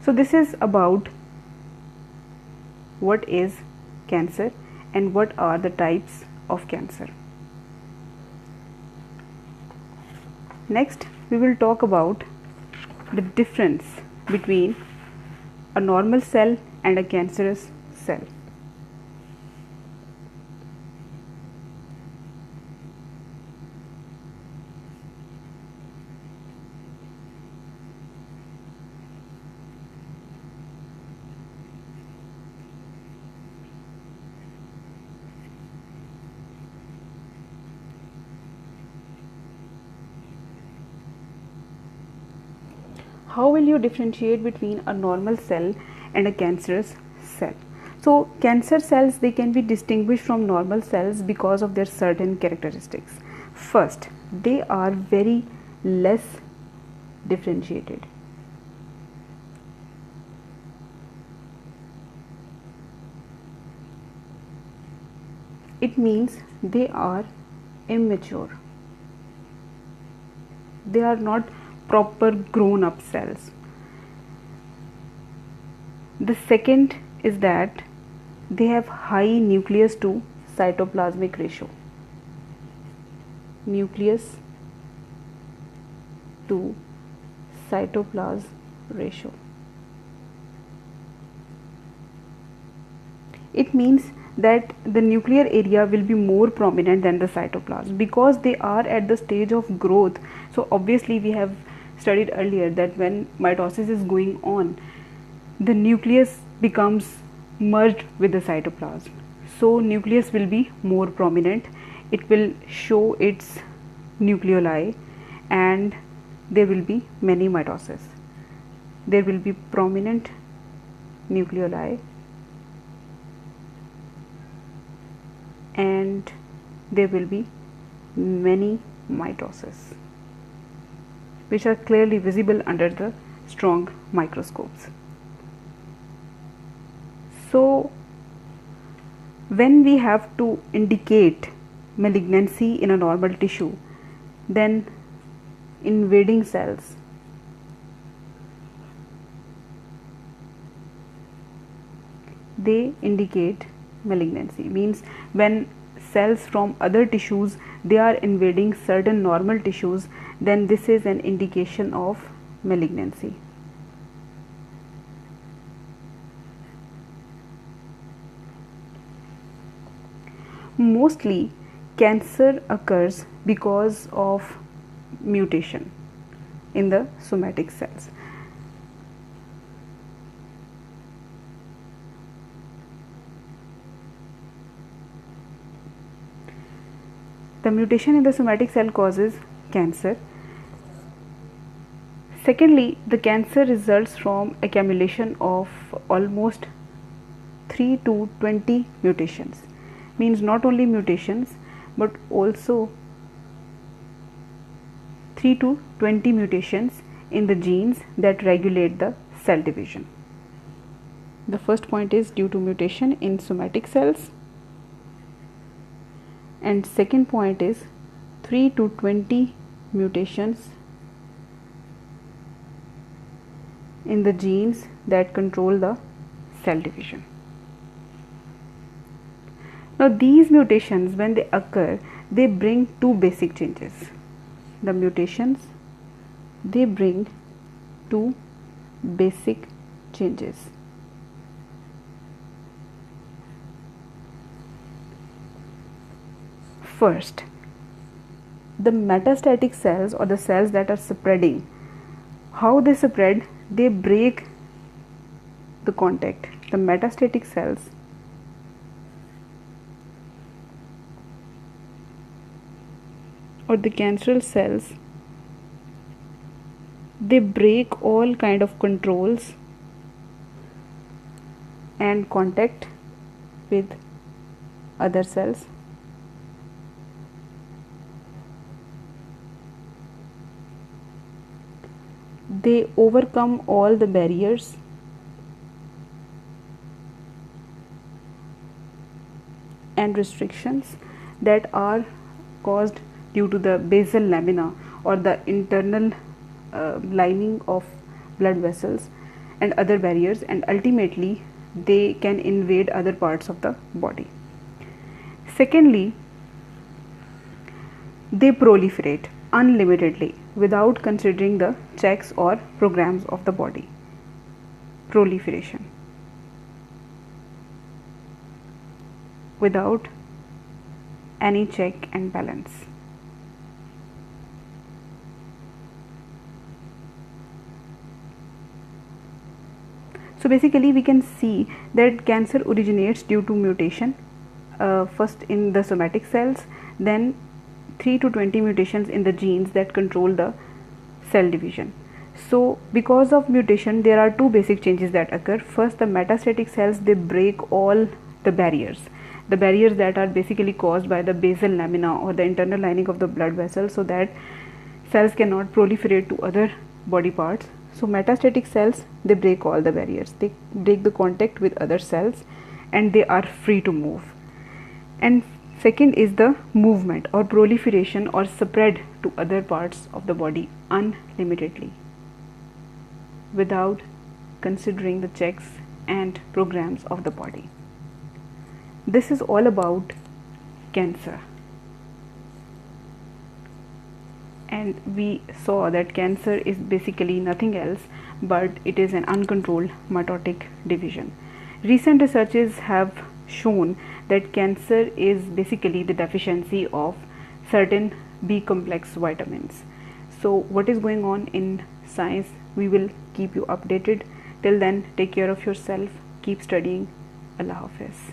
So this is about what is cancer and what are the types of cancer. Next, we will talk about the difference between a normal cell and a cancerous cell. How will you differentiate between a normal cell and a cancerous cell? So cancer cells, they can be distinguished from normal cells because of their certain characteristics. First, they are very less differentiated. It means they are immature. They are not proper grown up cells. The second is that they have high nucleus to cytoplasmic ratio. Nucleus to cytoplasm ratio. It means that the nuclear area will be more prominent than the cytoplasm because they are at the stage of growth. So obviously we have studied earlier that when mitosis is going on, the nucleus becomes merged with the cytoplasm. So nucleus will be more prominent. It will show its nucleoli and there will be many mitoses. There will be prominent nucleoli and there will be many mitoses which are clearly visible under the strong microscopes. So when we have to indicate malignancy in a normal tissue, then invading cells they indicate malignancy. Means when cells from other tissues they are invading certain normal tissues, then this is an indication of malignancy. Mostly cancer occurs because of mutation in the somatic cells. The mutation in the somatic cell causes cancer. Secondly, the cancer results from accumulation of almost 3 to 20 mutations. Means not only mutations but also 3 to 20 mutations in the genes that regulate the cell division. The first point is due to mutation in somatic cells, and second point is 3 to 20 mutations in the genes that control the cell division. Now these mutations, when they occur, they bring two basic changes. The mutations, they bring two basic changes. First, the metastatic cells or the cells that are spreading, how they spread, they break the contact. The metastatic cells or the cancerous cells, they break all kind of controls and contact with other cells. They overcome all the barriers and restrictions that are caused due to the basal lamina or the internal lining of blood vessels, and other barriers, and ultimately they can invade other parts of the body. Secondly, they proliferate unlimitedly without considering the checks or programs of the body. Proliferation without any check and balance. So basically we can see that cancer originates due to mutation, first in the somatic cells, then 3 to 20 mutations in the genes that control the cell division. So because of mutation there are two basic changes that occur. First, the metastatic cells, they break all the barriers that are basically caused by the basal lamina or the internal lining of the blood vessel, so that cells cannot proliferate to other body parts. So metastatic cells, they break all the barriers, they break the contact with other cells, and they are free to move. And second is the movement or proliferation or spread to other parts of the body unlimitedly without considering the checks and programs of the body. This is all about cancer. And we saw that cancer is basically nothing else but it is an uncontrolled mitotic division. Recent researches have shown that cancer is basically the deficiency of certain B complex vitamins. So what is going on in science, we will keep you updated. Till then, take care of yourself, keep studying. Allah Hafiz.